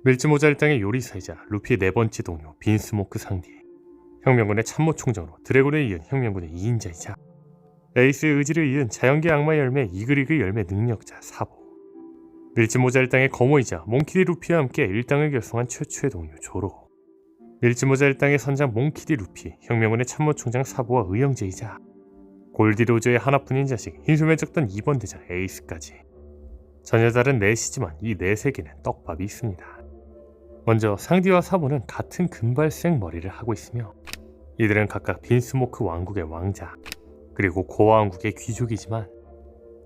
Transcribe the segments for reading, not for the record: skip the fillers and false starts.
밀짚모자 일당의 요리사이자 루피의 네 번째 동료 빈스모크 상디, 혁명군의 참모총장으로 드래곤에 이은 혁명군의 2인자이자 에이스의 의지를 이은 자연계 악마의 열매 이그리그 열매 능력자 사보, 밀짚모자 일당의 거모이자 몽키디 루피와 함께 일당을 결성한 최초의 동료 조로, 밀짚모자 일당의 선장 몽키디 루피, 혁명군의 참모총장 사보와 의형제이자 골디로즈의 하나뿐인 자식 흰수면 적던 2번 대장 에이스까지 전혀 다른 넷이지만 이 넷에게는 떡밥이 있습니다. 먼저 상디와 사보는 같은 금발색 머리를 하고 있으며 이들은 각각 빈스모크 왕국의 왕자 그리고 고아왕국의 귀족이지만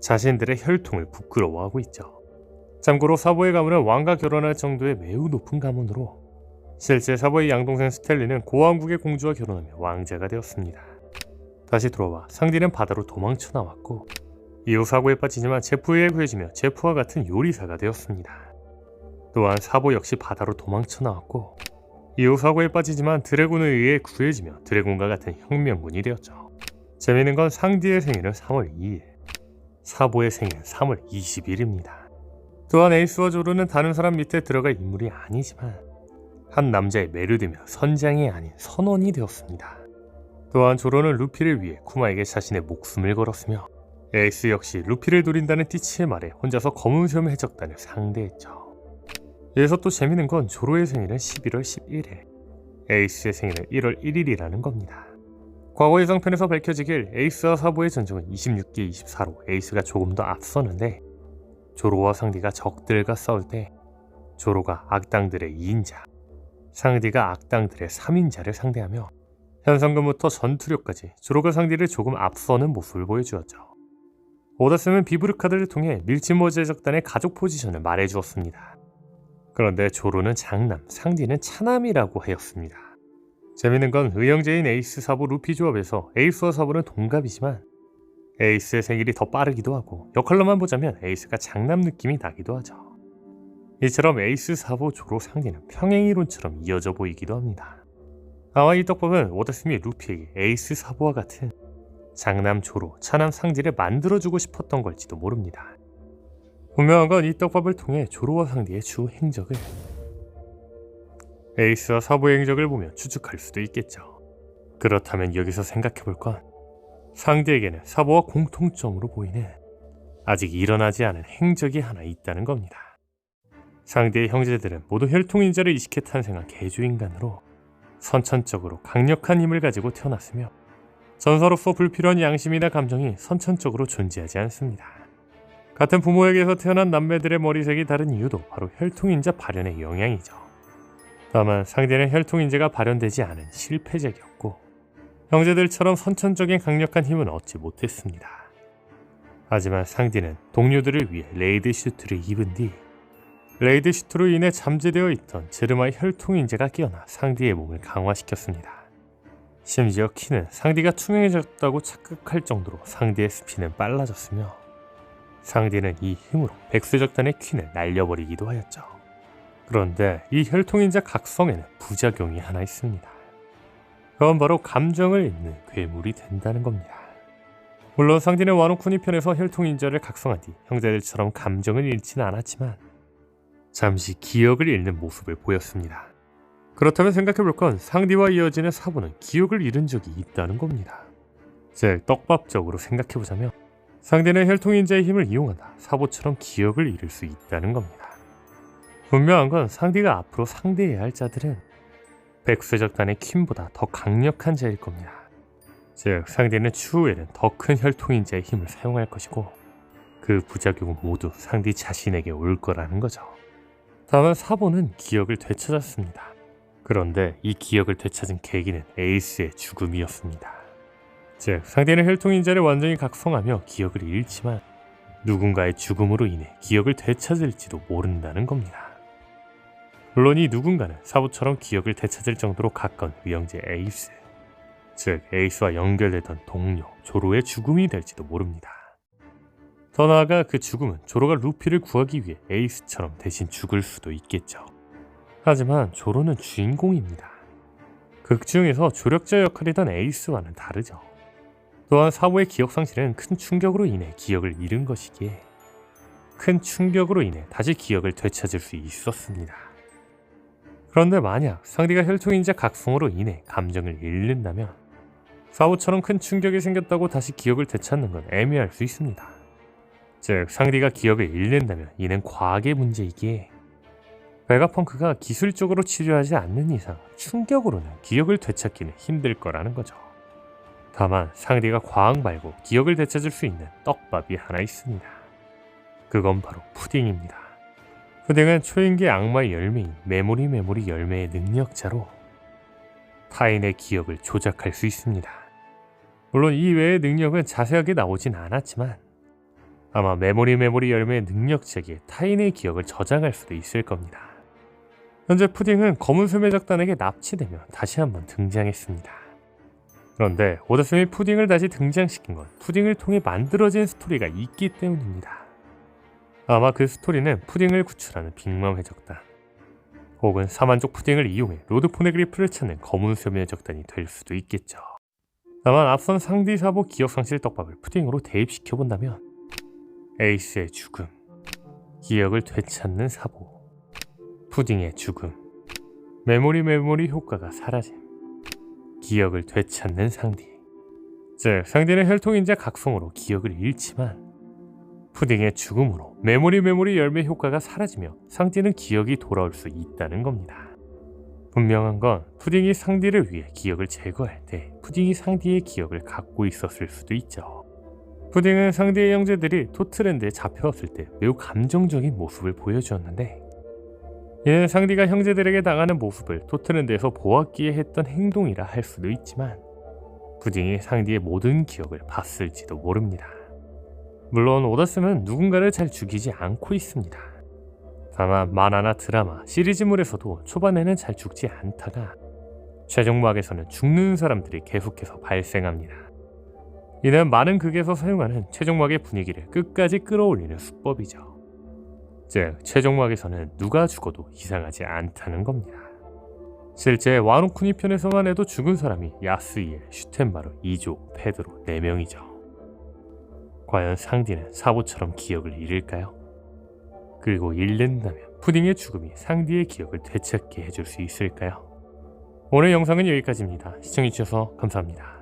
자신들의 혈통을 부끄러워하고 있죠. 참고로 사보의 가문은 왕과 결혼할 정도의 매우 높은 가문으로 실제 사보의 양동생 스텔리는 고아왕국의 공주와 결혼하며 왕자가 되었습니다. 다시 돌아와 상디는 바다로 도망쳐 나왔고 이후 사고에 빠지지만 제프에 구해지며 제프와 같은 요리사가 되었습니다. 또한 사보 역시 바다로 도망쳐 나왔고 이후 사고에 빠지지만 드래곤에 의해 구해지며 드래곤과 같은 혁명군이 되었죠. 재미있는 건 상디의 생일은 3월 2일, 사보의 생일은 3월 20일입니다. 또한 에이스와 조르는 다른 사람 밑에 들어갈 인물이 아니지만 한 남자에 매료되며 선장이 아닌 선원이 되었습니다. 또한 조로는 루피를 위해 쿠마에게 자신의 목숨을 걸었으며 에이스 역시 루피를 노린다는 띠치의 말에 혼자서 검은수염 해적단을 상대했죠. 여기서 또 재밌는 건 조로의 생일은 11월 11일, 에이스의 생일은 1월 1일이라는 겁니다. 과거 예상편에서 밝혀지길 에이스와 사보의 전적은 26대 24로 에이스가 조금 더 앞서는데 조로와 상디가 적들과 싸울 때 조로가 악당들의 2인자, 상디가 악당들의 3인자를 상대하며 현상금부터 전투력까지 조로가 상디를 조금 앞서는 모습을 보여주었죠. 오다스는 비브르카드를 통해 밀짚모자 적단의 가족 포지션을 말해주었습니다. 그런데 조로는 장남, 상디는 차남이라고 하였습니다. 재밌는 건 의형제인 에이스 사보 루피 조합에서 에이스와 사보는 동갑이지만 에이스의 생일이 더 빠르기도 하고 역할로만 보자면 에이스가 장남 느낌이 나기도 하죠. 이처럼 에이스 사보 조로 상디는 평행이론처럼 이어져 보이기도 합니다. 아마 이 떡밥은 오다스미 루피에게 에이스 사보와 같은 장남 조로, 차남 상디를 만들어주고 싶었던 걸지도 모릅니다. 분명한 건 이 떡밥을 통해 조로와 상디의 주 행적을 에이스와 사보의 행적을 보며 추측할 수도 있겠죠. 그렇다면 여기서 생각해볼 건 상디에게는 사보와 공통점으로 보이는 아직 일어나지 않은 행적이 하나 있다는 겁니다. 상디의 형제들은 모두 혈통인자를 이식해 탄생한 개조인간으로 선천적으로 강력한 힘을 가지고 태어났으며 전사로서 불필요한 양심이나 감정이 선천적으로 존재하지 않습니다. 같은 부모에게서 태어난 남매들의 머리색이 다른 이유도 바로 혈통인자 발현의 영향이죠. 다만 상대는 혈통인자가 발현되지 않은 실패작이었고 형제들처럼 선천적인 강력한 힘은 얻지 못했습니다. 하지만 상디는 동료들을 위해 레이드 슈트를 입은 뒤 레이드 슈트로 인해 잠재되어 있던 제르마의 혈통인자가 깨어나 상디의 몸을 강화시켰습니다. 심지어 키는 상디가 투명해졌다고 착각할 정도로 상디의 스피는 빨라졌으며 상디는 이 힘으로 백수적단의 퀸을 날려버리기도 하였죠. 그런데 이 혈통인자 각성에는 부작용이 하나 있습니다. 그건 바로 감정을 읽는 괴물이 된다는 겁니다. 물론 상디는 와노쿠니 편에서 혈통인자를 각성한 뒤 형제들처럼 감정을 잃지는 않았지만 잠시 기억을 잃는 모습을 보였습니다. 그렇다면 생각해볼 건 상디와 이어지는 사보는 기억을 잃은 적이 있다는 겁니다. 즉 떡밥적으로 생각해보자면 상대는 혈통인자의 힘을 이용한다 사보처럼 기억을 잃을 수 있다는 겁니다. 분명한 건 상디가 앞으로 상대해야 할 자들은 백수적단의 퀸보다 더 강력한 자일 겁니다. 즉 상대는 추후에는 더 큰 혈통인자의 힘을 사용할 것이고 그 부작용은 모두 상디 자신에게 올 거라는 거죠. 다만 사보는 기억을 되찾았습니다. 그런데 이 기억을 되찾은 계기는 에이스의 죽음이었습니다. 즉 상대는 혈통인자를 완전히 각성하며 기억을 잃지만 누군가의 죽음으로 인해 기억을 되찾을지도 모른다는 겁니다. 물론 이 누군가는 사보처럼 기억을 되찾을 정도로 가까운 의형제 에이스, 즉 에이스와 연결되던 동료 조로의 죽음이 될지도 모릅니다. 더 나아가 그 죽음은 조로가 루피를 구하기 위해 에이스처럼 대신 죽을 수도 있겠죠. 하지만 조로는 주인공입니다. 극 중에서 조력자 역할이던 에이스와는 다르죠. 또한 사보의 기억상실은 큰 충격으로 인해 기억을 잃은 것이기에 큰 충격으로 인해 다시 기억을 되찾을 수 있었습니다. 그런데 만약 상대가 혈통인자 각성으로 인해 감정을 잃는다면 사부처럼 큰 충격이 생겼다고 다시 기억을 되찾는 건 애매할 수 있습니다. 즉 상대가 기억을 잃는다면 이는 과학의 문제이기에 베가펑크가 기술적으로 치료하지 않는 이상 충격으로는 기억을 되찾기는 힘들 거라는 거죠. 다만 상대가 과학 말고 기억을 되찾을 수 있는 떡밥이 하나 있습니다. 그건 바로 푸딩입니다. 푸딩은 초인계 악마의 열매인 메모리 열매의 능력자로 타인의 기억을 조작할 수 있습니다. 물론 이 외의 능력은 자세하게 나오진 않았지만 아마 메모리 열매의 능력자기에 타인의 기억을 저장할 수도 있을 겁니다. 현재 푸딩은 검은 소매작단에게 납치되며 다시 한번 등장했습니다. 그런데 오다스미 푸딩을 다시 등장시킨 건 푸딩을 통해 만들어진 스토리가 있기 때문입니다. 아마 그 스토리는 푸딩을 구출하는 빅맘 해적단 혹은 사만족 푸딩을 이용해 로드 포네그리프를 찾는 검은 소매 해적단이 될 수도 있겠죠. 다만 앞선 상디사보 기억상실 떡밥을 푸딩으로 대입시켜본다면 에이스의 죽음, 기억을 되찾는 사보, 푸딩의 죽음, 메모리 효과가 사라짐, 기억을 되찾는 상디. 즉 상디는 혈통인자 각성으로 기억을 잃지만 푸딩의 죽음으로 메모리 열매 효과가 사라지며 상디는 기억이 돌아올 수 있다는 겁니다. 분명한 건 푸딩이 상디를 위해 기억을 제거할 때 푸딩이 상디의 기억을 갖고 있었을 수도 있죠. 푸딩은 상디의 형제들이 토트랜드에 잡혀왔을 때 매우 감정적인 모습을 보여주었는데 이는 상디가 형제들에게 당하는 모습을 토트랜드에서 보았기에 했던 행동이라 할 수도 있지만 푸딩이 상디의 모든 기억을 봤을지도 모릅니다. 물론 오다스는 누군가를 잘 죽이지 않고 있습니다. 다만 만화나 드라마, 시리즈물에서도 초반에는 잘 죽지 않다가 최종막에서는 죽는 사람들이 계속해서 발생합니다. 이는 많은 극에서 사용하는 최종막의 분위기를 끝까지 끌어올리는 수법이죠. 즉 최종막에서는 누가 죽어도 이상하지 않다는 겁니다. 실제 와노쿠니 편에서만 해도 죽은 사람이 야스이엘, 슈텐바루, 이조, 페드로 4명이죠. 과연 상디는 사보처럼 기억을 잃을까요? 그리고 잃는다면 푸딩의 죽음이 상디의 기억을 되찾게 해줄 수 있을까요? 오늘 영상은 여기까지입니다. 시청해주셔서 감사합니다.